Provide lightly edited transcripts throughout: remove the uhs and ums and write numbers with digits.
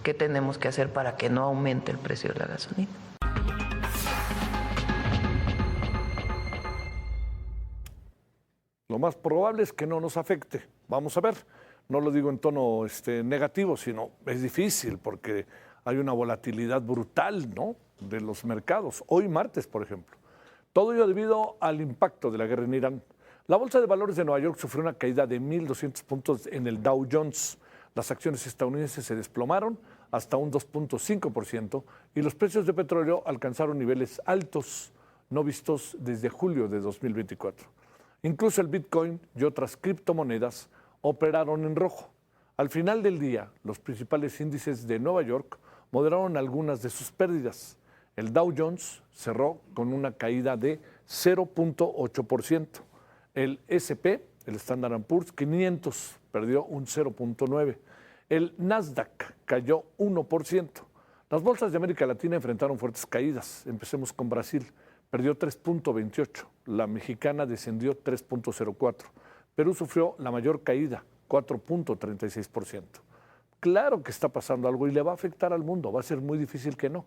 qué tenemos que hacer para que no aumente el precio de la gasolina. Lo más probable es que no nos afecte. Vamos a ver. No lo digo en tono negativo, sino es difícil porque hay una volatilidad brutal, ¿no?, de los mercados. Hoy martes, por ejemplo. Todo ello debido al impacto de la guerra en Irán. La Bolsa de Valores de Nueva York sufrió una caída de 1.200 puntos en el Dow Jones. Las acciones estadounidenses se desplomaron hasta un 2.5% y los precios de petróleo alcanzaron niveles altos no vistos desde julio de 2024. Incluso el Bitcoin y otras criptomonedas operaron en rojo. Al final del día, los principales índices de Nueva York moderaron algunas de sus pérdidas. El Dow Jones cerró con una caída de 0.8%. El S&P, el Standard & Poor's 500, perdió un 0.9%. El Nasdaq cayó 1%. Las bolsas de América Latina enfrentaron fuertes caídas. Empecemos con Brasil. Perdió 3.28%. La mexicana descendió 3.04%. Perú sufrió la mayor caída, 4.36%. Claro que está pasando algo y le va a afectar al mundo. Va a ser muy difícil que no.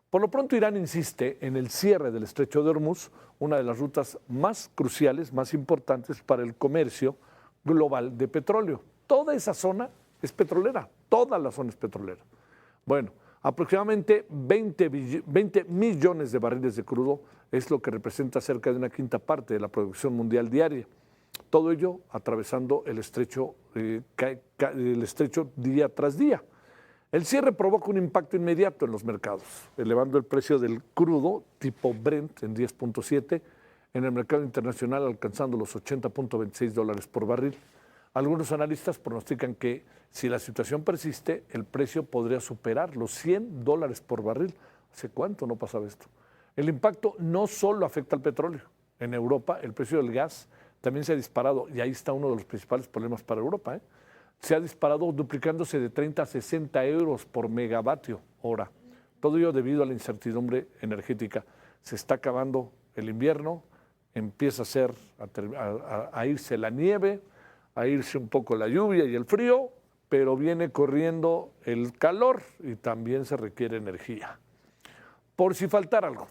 Por lo pronto, Irán insiste en el cierre del Estrecho de Hormuz, una de las rutas más cruciales, más importantes para el comercio global de petróleo. Toda esa zona es petrolera, toda la zona es petrolera. Bueno, aproximadamente 20 millones de barriles de crudo es lo que representa cerca de una quinta parte de la producción mundial diaria. Todo ello atravesando el estrecho día tras día. El cierre provoca un impacto inmediato en los mercados, elevando el precio del crudo tipo Brent en 10.7, en el mercado internacional alcanzando los $80.26 por barril. Algunos analistas pronostican que si la situación persiste, el precio podría superar los $100 por barril. ¿Hace cuánto no pasaba esto? El impacto no solo afecta al petróleo. En Europa, el precio del gas también se ha disparado, y ahí está uno de los principales problemas para Europa, Se ha disparado duplicándose de 30 a 60 euros por megavatio hora. Todo ello debido a la incertidumbre energética. Se está acabando el invierno, empieza a irse la nieve, a irse un poco la lluvia y el frío, pero viene corriendo el calor y también se requiere energía. Por si faltara algo,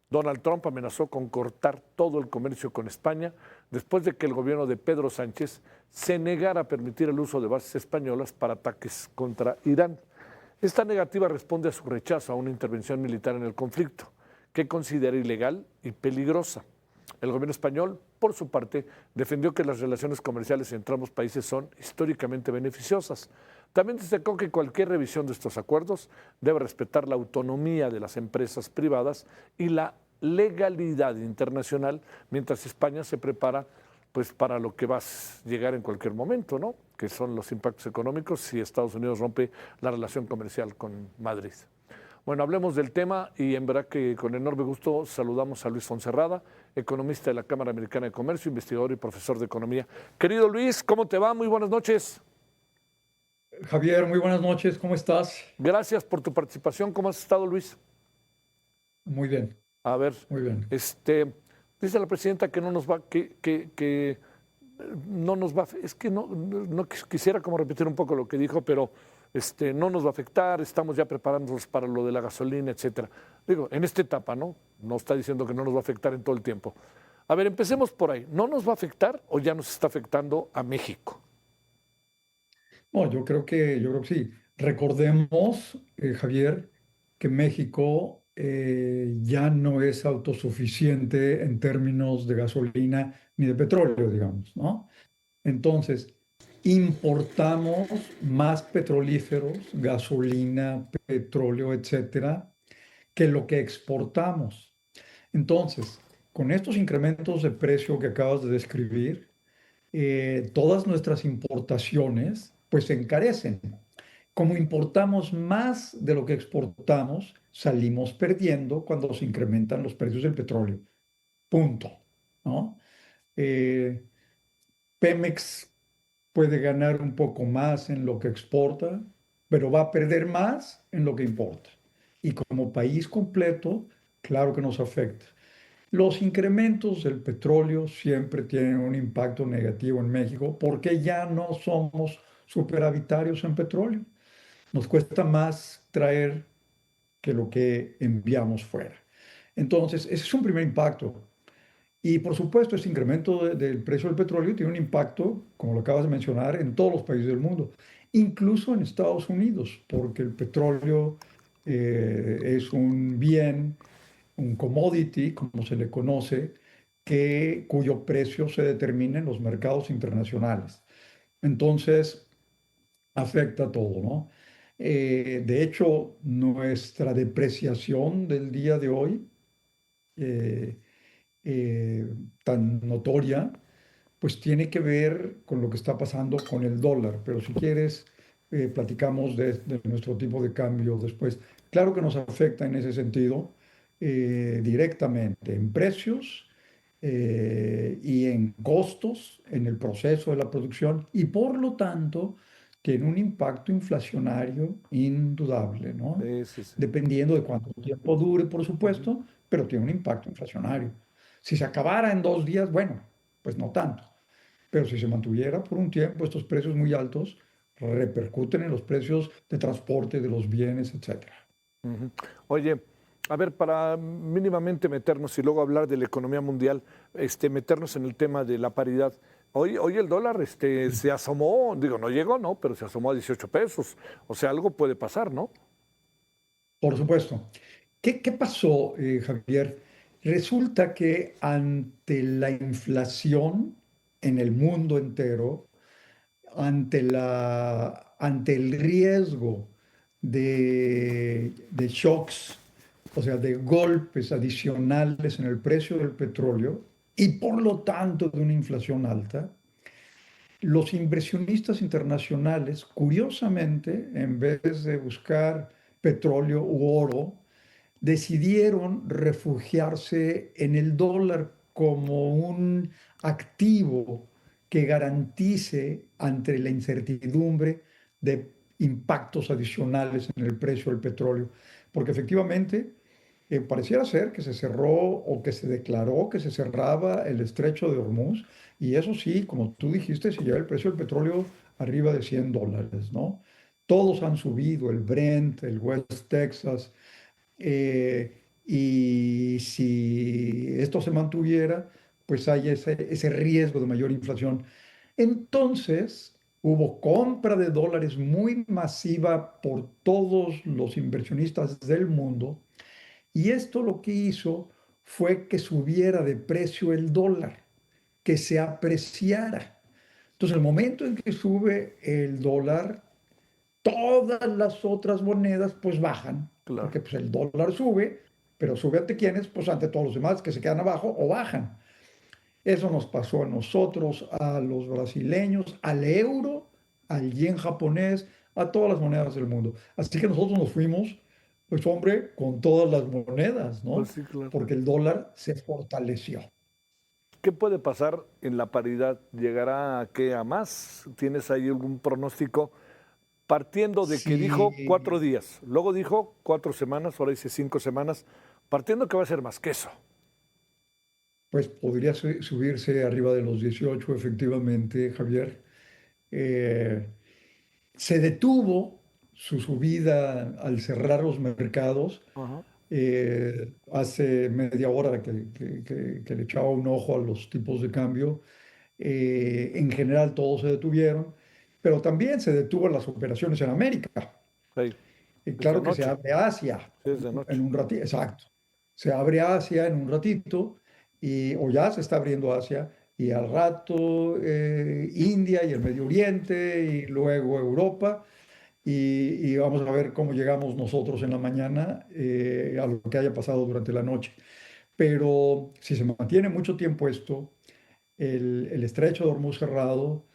Donald Trump amenazó con cortar todo el comercio con España después de que el gobierno de Pedro Sánchez se negara a permitir el uso de bases españolas para ataques contra Irán. Esta negativa responde a su rechazo a una intervención militar en el conflicto, que considera ilegal y peligrosa. El gobierno español, por su parte, defendió que las relaciones comerciales entre ambos países son históricamente beneficiosas. También destacó que cualquier revisión de estos acuerdos debe respetar la autonomía de las empresas privadas y la legalidad internacional, mientras España se prepara para lo que va a llegar en cualquier momento, ¿no?, que son los impactos económicos si Estados Unidos rompe la relación comercial con Madrid. Bueno, hablemos del tema y en verdad que con enorme gusto saludamos a Luis Fonserrada, economista de la Cámara Americana de Comercio, investigador y profesor de economía. Querido Luis, ¿cómo te va? Muy buenas noches. Javier, muy buenas noches, ¿cómo estás? Gracias por tu participación. ¿Cómo has estado, Luis? Muy bien. A ver, muy bien. Dice la presidenta que no nos va, que no nos va, es que no quisiera como repetir un poco lo que dijo, pero no nos va a afectar, estamos ya preparándonos para lo de la gasolina, etcétera. Digo, en esta etapa, ¿no? No está diciendo que no nos va a afectar en todo el tiempo. A ver, empecemos por ahí. ¿No nos va a afectar o ya nos está afectando a México? No, yo creo que sí. Recordemos, Javier, que México ya no es autosuficiente en términos de gasolina ni de petróleo, digamos, ¿no? Entonces, importamos más petrolíferos, gasolina, petróleo, etcétera, que lo que exportamos. Entonces, con estos incrementos de precio que acabas de describir, todas nuestras importaciones pues se encarecen. Como importamos más de lo que exportamos, salimos perdiendo cuando se incrementan los precios del petróleo. Punto, ¿no? Eh, Pemex puede ganar un poco más en lo que exporta, pero va a perder más en lo que importa. Y como país completo, claro que nos afecta. Los incrementos del petróleo siempre tienen un impacto negativo en México porque ya no somos superavitarios en petróleo. Nos cuesta más traer que lo que enviamos fuera. Entonces, ese es un primer impacto. Y por supuesto, este incremento del precio del petróleo tiene un impacto, como lo acabas de mencionar, en todos los países del mundo, incluso en Estados Unidos, porque el petróleo es un bien, un commodity, como se le conoce, cuyo precio se determina en los mercados internacionales. Entonces, afecta a todo, ¿no? De hecho, nuestra depreciación del día de hoy, eh, eh, tan notoria, pues tiene que ver con lo que está pasando con el dólar. Pero si quieres, platicamos de nuestro tipo de cambio después. Claro que nos afecta en ese sentido directamente en precios y en costos en el proceso de la producción y por lo tanto tiene un impacto inflacionario indudable, ¿no? Sí, sí, sí. Dependiendo de cuánto tiempo dure, por Ujú. supuesto, pero tiene un impacto inflacionario. Si se acabara en 2 días, bueno, pues no tanto. Pero si se mantuviera por un tiempo, estos precios muy altos repercuten en los precios de transporte de los bienes, etcétera. Ujú. Oye, a ver, para mínimamente meternos y luego hablar de la economía mundial, meternos en el tema de la paridad. Hoy el dólar se asomó, digo, no llegó, ¿no? Pero se asomó a 18 pesos. O sea, algo puede pasar, ¿no? Por supuesto. ¿Qué pasó, Javier? Resulta que ante la inflación en el mundo entero, ante el riesgo de shocks, o sea, de golpes adicionales en el precio del petróleo y por lo tanto de una inflación alta, los inversionistas internacionales, curiosamente, en vez de buscar petróleo u oro, decidieron refugiarse en el dólar como un activo que garantice ante la incertidumbre de impactos adicionales en el precio del petróleo. Porque efectivamente pareciera ser que se cerró o que se declaró que se cerraba el estrecho de Hormuz y eso sí, como tú dijiste, se lleva el precio del petróleo arriba de $100, ¿no? Todos han subido, el Brent, el West Texas, y si esto se mantuviera, pues hay ese riesgo de mayor inflación. Entonces, hubo compra de dólares muy masiva por todos los inversionistas del mundo y esto lo que hizo fue que subiera de precio el dólar, que se apreciara. Entonces, el momento en que sube el dólar, todas las otras monedas pues bajan, Claro. porque pues el dólar sube, pero sube ante quiénes, pues ante todos los demás que se quedan abajo o bajan. Eso nos pasó a nosotros, a los brasileños, al euro, al yen japonés, a todas las monedas del mundo. Así que nosotros nos fuimos, pues hombre, con todas las monedas, Pues ¿no? sí, claro. Porque el dólar se fortaleció. ¿Qué puede pasar en la paridad? ¿Llegará a qué? ¿A más? ¿Tienes ahí algún pronóstico? Partiendo de que dijo Sí, 4 días, luego dijo 4 semanas, ahora dice 5 semanas, partiendo que va a ser más que eso. pues podría subirse arriba de los 18, efectivamente, Javier. Eh, Se detuvo su subida al cerrar los mercados. Ajá. Hace media hora que le echaba un ojo a los tipos de cambio. En general todos se detuvieron, pero también se detuvo las operaciones en América. Sí, Y es de claro que se noche, abre Asia sí, es de en noche. un ratito, exacto. Se abre Asia en un ratito, o ya se está abriendo Asia, y al rato India y el Medio Oriente, y luego Europa, y vamos a ver cómo llegamos nosotros en la mañana a lo que haya pasado durante la noche. Pero si se mantiene mucho tiempo esto, el estrecho de Hormuz cerrado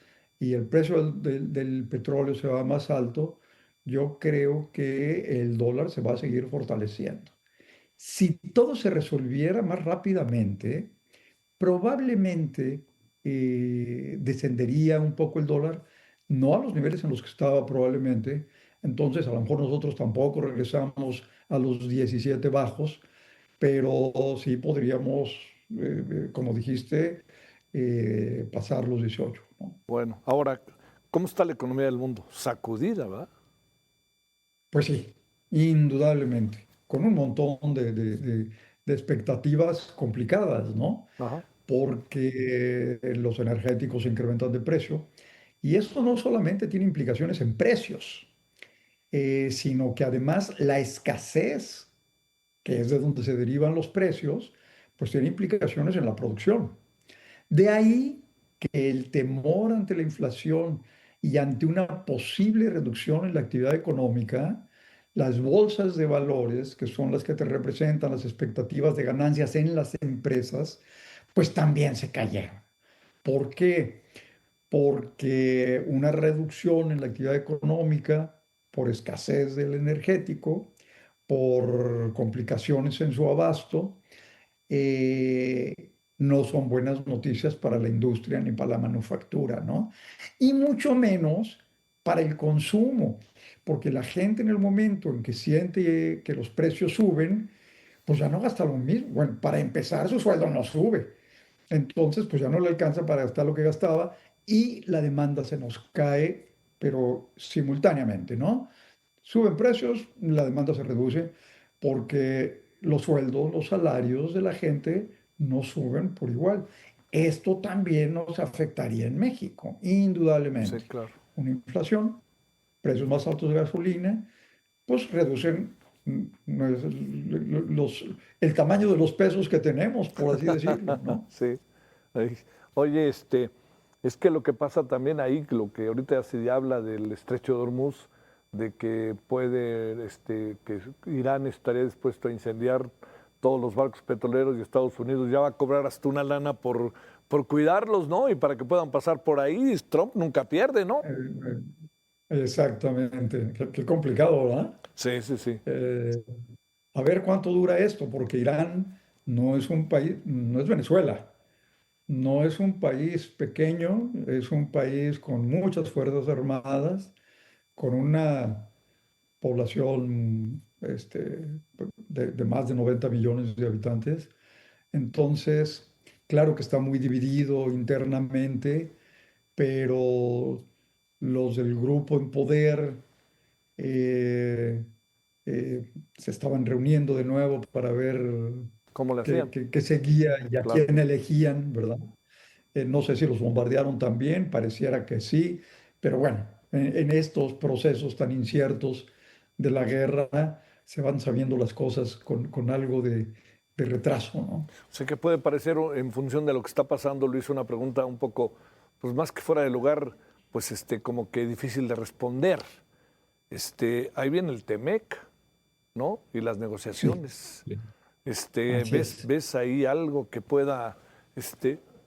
y el precio del petróleo se va más alto, yo creo que el dólar se va a seguir fortaleciendo. Si todo se resolviera más rápidamente, probablemente descendería un poco el dólar, no a los niveles en los que estaba probablemente. Entonces, a lo mejor nosotros tampoco regresamos a los 17 bajos, pero sí podríamos, como dijiste, pasar los 18, ¿no? Bueno, ahora, ¿cómo está la economía del mundo? Sacudida, ¿verdad? Pues sí, indudablemente, con un montón de expectativas complicadas, ¿no? Ajá. Porque los energéticos se incrementan de precio y esto no solamente tiene implicaciones en precios, sino que además la escasez, que es de donde se derivan los precios, pues tiene implicaciones en la producción. De ahí que el temor ante la inflación y ante una posible reducción en la actividad económica, las bolsas de valores, que son las que te representan las expectativas de ganancias en las empresas, pues también se cayeron. ¿Por qué? Porque una reducción en la actividad económica por escasez del energético, por complicaciones en su abasto, eh, no son buenas noticias para la industria ni para la manufactura, ¿no? Y mucho menos para el consumo, porque la gente en el momento en que siente que los precios suben, pues ya no gasta lo mismo. Bueno, para empezar, su sueldo no sube. Entonces, pues ya no le alcanza para gastar lo que gastaba y la demanda se nos cae, pero simultáneamente, ¿no? Suben precios, la demanda se reduce porque los sueldos, los salarios de la gente no suben por igual. Esto también nos afectaría en México, Sí, indudablemente. claro. Una inflación, precios más altos de gasolina, pues reducen no es el tamaño de los pesos que tenemos, por así decirlo, ¿no? Sí. Ay, oye, es que lo que pasa también ahí, lo que ahorita se habla del estrecho de Hormuz, de que puede, que Irán estaría dispuesto a incendiar todos los barcos petroleros y Estados Unidos ya va a cobrar hasta una lana por cuidarlos, ¿no? Y para que puedan pasar por ahí, Trump nunca pierde, ¿no? Eh, Exactamente. Qué complicado, ¿verdad? Sí, sí, sí. Eh, a ver cuánto dura esto, porque Irán no es un país, no es Venezuela, no es un país pequeño, es un país con muchas fuerzas armadas, con una población de más de 90 millones de habitantes. Entonces, claro que está muy dividido internamente, pero los del grupo en poder eh, se estaban reuniendo de nuevo para ver ¿Cómo le qué, hacían? qué seguía y a Claro. quién elegían, ¿verdad? No sé si los bombardearon también, pareciera que sí, pero bueno, en estos procesos tan inciertos de la guerra se van sabiendo las cosas con algo de retraso, ¿no? Sé que puede parecer, en función de lo que está pasando, Luis, una pregunta un poco, pues más que fuera de lugar, pues como que difícil de responder. Ahí viene el Temec, ¿no? Y las Sí, negociaciones. sí, así ¿Ves, es. ves ahí algo que pueda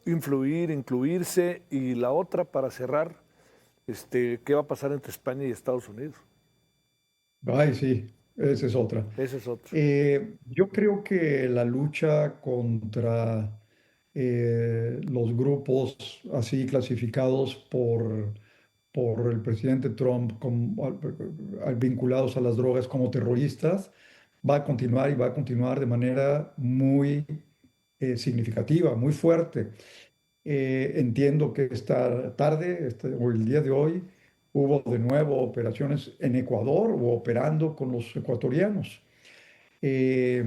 influir, incluirse? Y la otra, para cerrar, ¿qué va a pasar entre España y Estados Unidos? Ay, sí, esa es otra. Ese es otro. Yo creo que la lucha contra los grupos así clasificados por el presidente Trump como, vinculados a las drogas como terroristas va a continuar y va a continuar de manera muy significativa, muy fuerte. Entiendo que esta tarde o el día de hoy hubo de nuevo operaciones en Ecuador o operando con los ecuatorianos. Eh,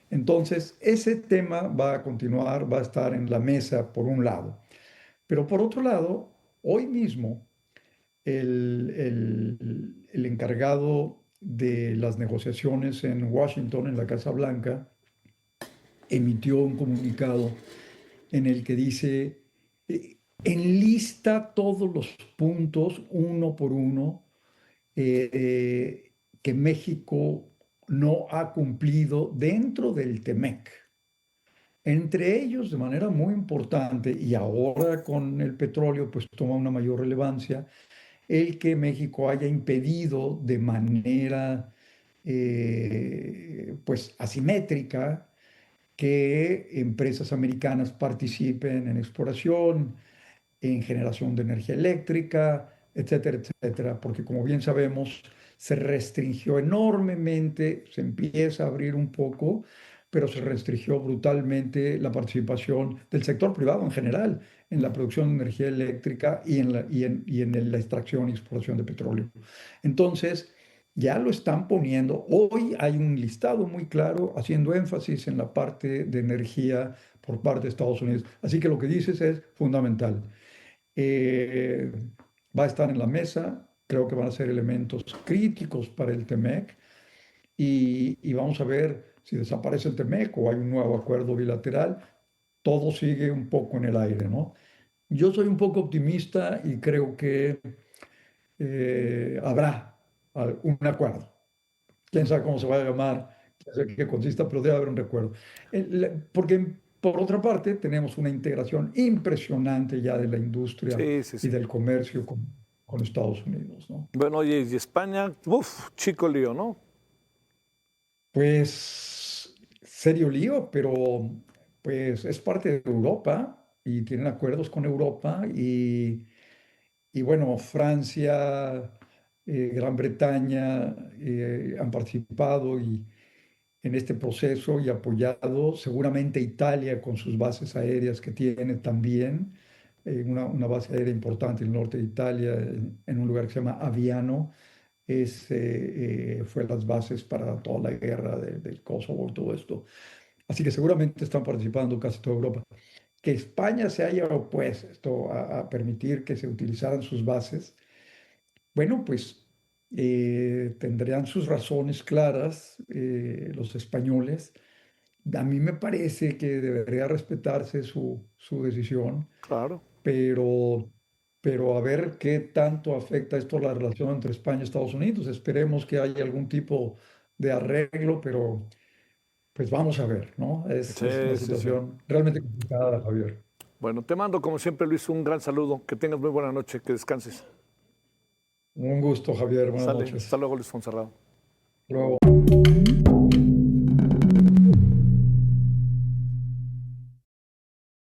entonces, ese tema va a continuar, va a estar en la mesa por un lado. Pero por otro lado, hoy mismo el encargado de las negociaciones en Washington, en la Casa Blanca, emitió un comunicado en el que dice, enlista todos los puntos uno por uno que México no ha cumplido dentro del TEMEC. Entre ellos, de manera muy importante, y ahora con el petróleo, pues toma una mayor relevancia, el que México haya impedido de manera pues asimétrica que empresas americanas participen en exploración, en generación de energía eléctrica, etcétera, etcétera, porque como bien sabemos, se restringió enormemente, se empieza a abrir un poco, pero se restringió brutalmente la participación del sector privado en general en la producción de energía eléctrica y en la extracción y exploración de petróleo. Entonces, ya lo están poniendo. Hoy hay un listado muy claro haciendo énfasis en la parte de energía por parte de Estados Unidos. Así que lo que dices es fundamental. Eh, Va a estar en la mesa, creo que van a ser elementos críticos para el TEMEC y vamos a ver si desaparece el TEMEC o hay un nuevo acuerdo bilateral. Todo sigue un poco en el aire, ¿no? Yo soy un poco optimista y creo que habrá un acuerdo. Quién sabe cómo se va a llamar, quién sabe qué consista, pero debe haber un recuerdo. Porque por otra parte tenemos una integración impresionante ya de la industria Sí, sí, y sí. del comercio con Estados Unidos, ¿no? Bueno, oye, y España, uff, chico lío, ¿no? Pues serio lío, pero pues es parte de Europa y tienen acuerdos con Europa y bueno, Francia, Gran Bretaña han participado en este proceso y apoyado, seguramente Italia con sus bases aéreas que tiene también, una base aérea importante en el norte de Italia, en un lugar que se llama Aviano, fue las bases para toda la guerra del Kosovo y todo esto. Así que seguramente están participando casi toda Europa. Que España se haya opuesto a permitir que se utilizaran sus bases, bueno, pues tendrían sus razones claras los españoles. A mí me parece que debería respetarse su decisión, Claro. pero, pero a ver qué tanto afecta esto a la relación entre España y Estados Unidos. Esperemos que haya algún tipo de arreglo, pero pues vamos a ver, ¿no? Es una Sí, sí, sí. situación realmente complicada, Javier. Bueno, te mando, como siempre, Luis, un gran saludo. Que tengas muy buena noche, que descanses. Un gusto, Javier. Buenas Sale. Hasta noches. luego, Luis Fonserrado. Hasta luego.